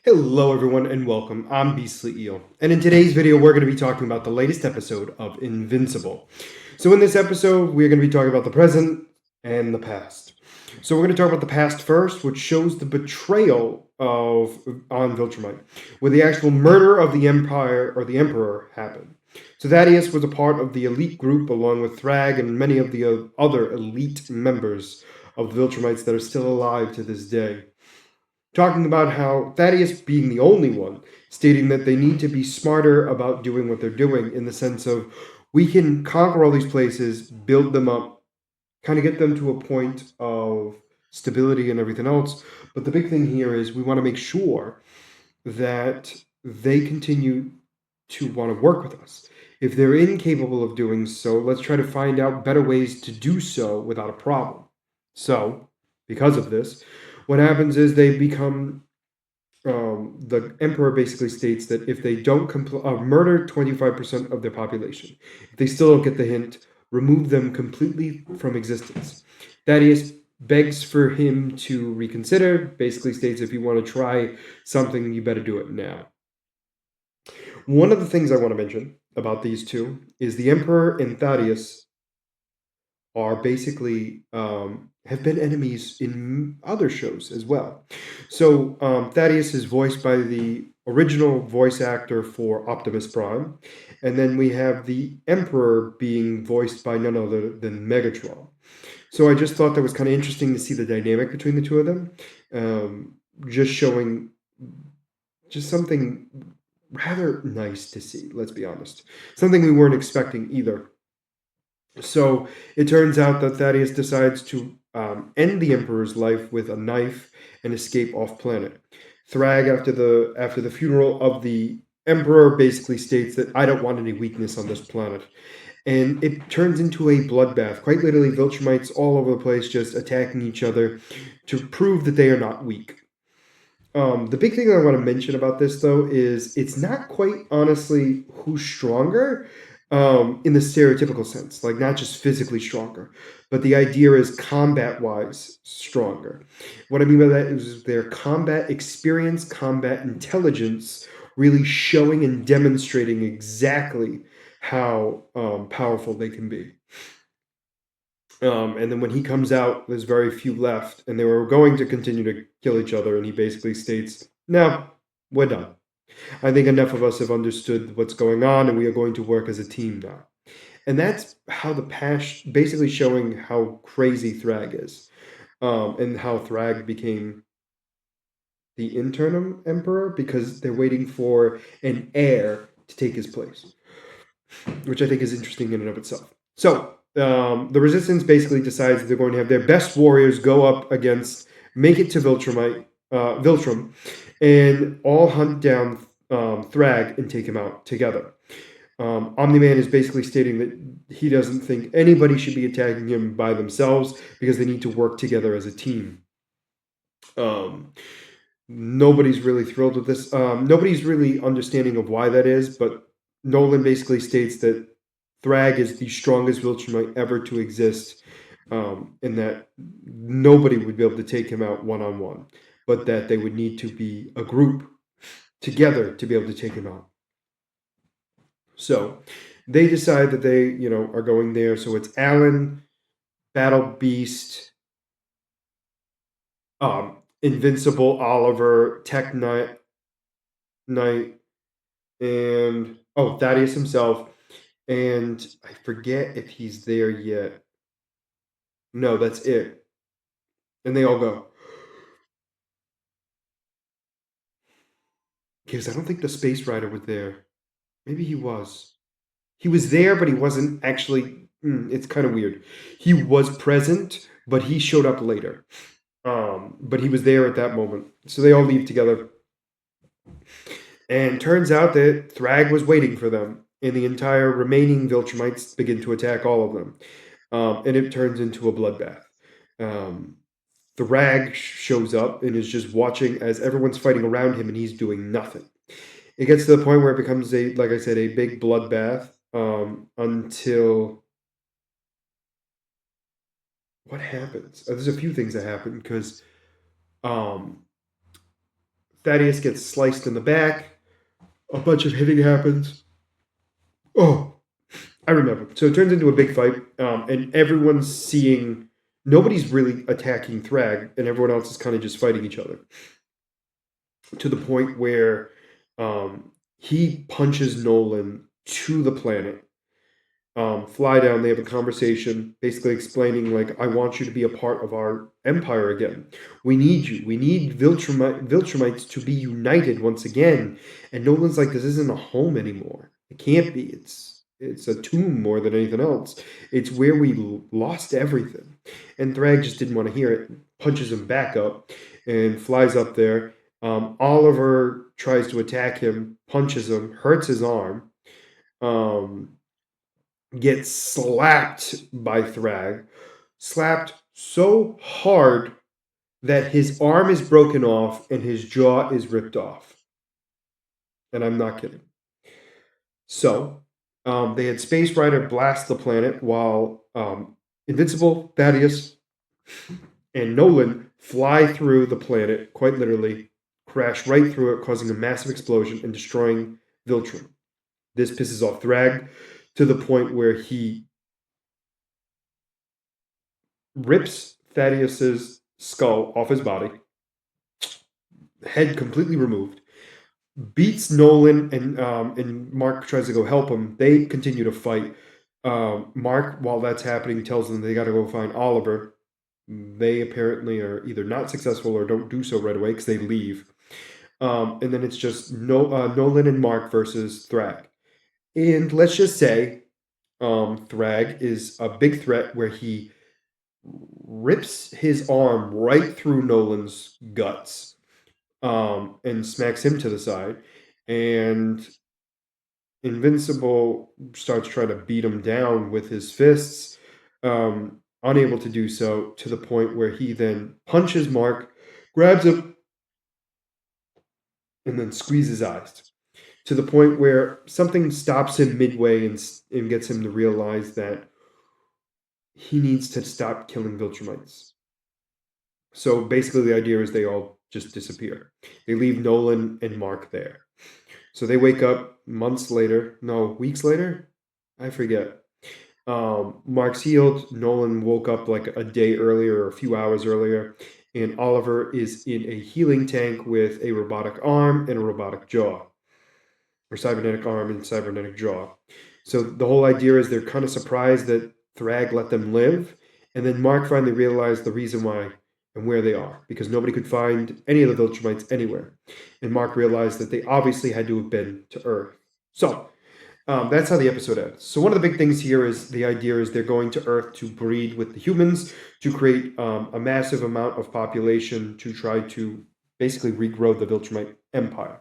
Hello, everyone, and welcome. I'm Beastly Eel, and in today's video, we're going to be talking about the latest episode of Invincible. So, in this episode, we're going to be talking about the present and the past. So, we're going to talk about the past first, which shows the betrayal of on Viltrumite, where the actual murder of the Empire or the Emperor happened. So, Thaddeus was a part of the elite group, along with Thrag and many of the other elite members of the Viltrumites that are still alive to this day, talking about how Thaddeus being the only one, stating that they need to be smarter about doing what they're doing, in the sense of we can conquer all these places, build them up, kind of get them to a point of stability and everything else. But the big thing here is we want to make sure that they continue to want to work with us. If they're incapable of doing so, let's try to find out better ways to do so without a problem. So, because of this, what happens is they become the emperor basically states that if they don't murder 25% of their population, if they still don't get the hint, remove them completely from existence. Thaddeus begs for him to reconsider, basically states if you want to try something, you better do it now. One of the things I want to mention about these two is the emperor and Thaddeus are basically have been enemies in other shows as well. So Thaddeus is voiced by the original voice actor for Optimus Prime, and then we have the Emperor being voiced by none other than Megatron. So I just thought that was kind of interesting to see the dynamic between the two of them, just showing just something rather nice to see. Let's be honest, something we weren't expecting either. So it turns out that Thaddeus decides to end the Emperor's life with a knife and escape off planet. Thrag, after the funeral of the Emperor, basically states that I don't want any weakness on this planet. And it turns into a bloodbath. Quite literally, Viltrumites all over the place just attacking each other to prove that they are not weak. The big thing I want to mention about this, though, is it's not quite honestly who's stronger in the stereotypical sense, like not just physically stronger, but the idea is combat wise stronger. What I mean by that is their combat experience, combat intelligence, really showing and demonstrating exactly how powerful they can be. And then when he comes out, there's very few left, and they were going to continue to kill each other. And he basically states, "No, we're done. I think enough of us have understood what's going on, and we are going to work as a team now." And that's how the past, basically showing how crazy Thrag is, and how Thrag became the interim emperor because they're waiting for an heir to take his place, which I think is interesting in and of itself. So the resistance basically decides that they're going to have their best warriors go up against, make it to Viltrum, and all hunt down Thrag and take him out together. Omni-Man is basically stating that he doesn't think anybody should be attacking him by themselves because they need to work together as a team. Nobody's really thrilled with this. Nobody's really understanding of why that is, but Nolan basically states that Thrag is the strongest Viltrumite ever to exist, and that nobody would be able to take him out one-on-one, but that they would need to be a group together to be able to take him out. So they decide that they, are going there. So it's Alan, Battle Beast, Invincible, Oliver, Tech Knight, and Thaddeus himself. And I forget if he's there yet. No, that's it. And they all go. Because I don't think the Space Rider was there. Maybe he was. He was there, but he wasn't actually. It's kind of weird. He was present, but he showed up later. But he was there at that moment. So they all leave together. And turns out that Thrag was waiting for them, and the entire remaining Viltrumites begin to attack all of them. And it turns into a bloodbath. Thrag shows up and is just watching as everyone's fighting around him, and he's doing nothing. It gets to the point where it becomes like I said, a big bloodbath until what happens? There's a few things that happen because Thaddeus gets sliced in the back. A bunch of hitting happens. Oh, I remember. So it turns into a big fight, and everyone's seeing. Nobody's really attacking Thrag, and everyone else is kind of just fighting each other. To the point where he punches Nolan to the planet. Fly down, they have a conversation, basically explaining, like, I want you to be a part of our empire again. We need you. We need Viltrumites to be united once again. And Nolan's like, this isn't a home anymore. It can't be. It's a tomb more than anything else. It's where we lost everything. And Thrag just didn't want to hear it. Punches him back up and flies up there. Oliver tries to attack him, punches him, hurts his arm. Gets slapped by Thrag, slapped so hard that his arm is broken off and his jaw is ripped off. And I'm not kidding. So, they had Space Rider blast the planet while Invincible, Thaddeus, and Nolan fly through the planet, quite literally, crash right through it, causing a massive explosion and destroying Viltrum. This pisses off Thrag to the point where he rips Thaddeus's skull off his body, head completely removed, beats Nolan, and Mark tries to go help him. They continue to fight. Mark, while that's happening, tells them they got to go find Oliver. They apparently are either not successful or don't do so right away because they leave. And then it's just Nolan and Mark versus Thrag. And let's just say Thrag is a big threat where he rips his arm right through Nolan's guts and smacks him to the side. And Invincible starts trying to beat him down with his fists, unable to do so, to the point where he then punches Mark, grabs him, and then squeezes his eyes. To the point where something stops him midway and gets him to realize that he needs to stop killing Viltrumites. So basically, the idea is they all just disappear. They leave Nolan and Mark there. So they wake up months later. No, weeks later? I forget. Mark's healed. Nolan woke up like a day earlier or a few hours earlier. And Oliver is in a healing tank with a robotic arm and a robotic jaw. Or cybernetic arm and cybernetic jaw. So the whole idea is they're kind of surprised that Thrag let them live. And then Mark finally realized the reason why and where they are, because nobody could find any of the Viltrumites anywhere. And Mark realized that they obviously had to have been to Earth. So that's how the episode ends. So one of the big things here is the idea is they're going to Earth to breed with the humans to create a massive amount of population to try to basically regrow the Viltrumite Empire.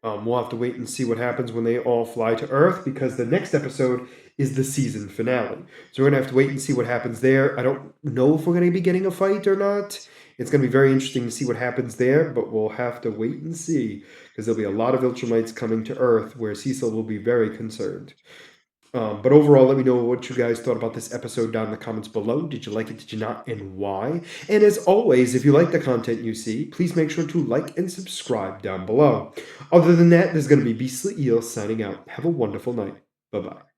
We'll have to wait and see what happens when they all fly to Earth, because the next episode is the season finale. So we're going to have to wait and see what happens there. I don't know if we're going to be getting a fight or not. It's going to be very interesting to see what happens there, but we'll have to wait and see, because there'll be a lot of Viltrumites coming to Earth where Cecil will be very concerned. But overall, let me know what you guys thought about this episode down in the comments below. Did you like it? Did you not? And why? And as always, if you like the content you see, please make sure to like and subscribe down below. Other than that, there's going to be Beastly Eel signing out. Have a wonderful night. Bye-bye.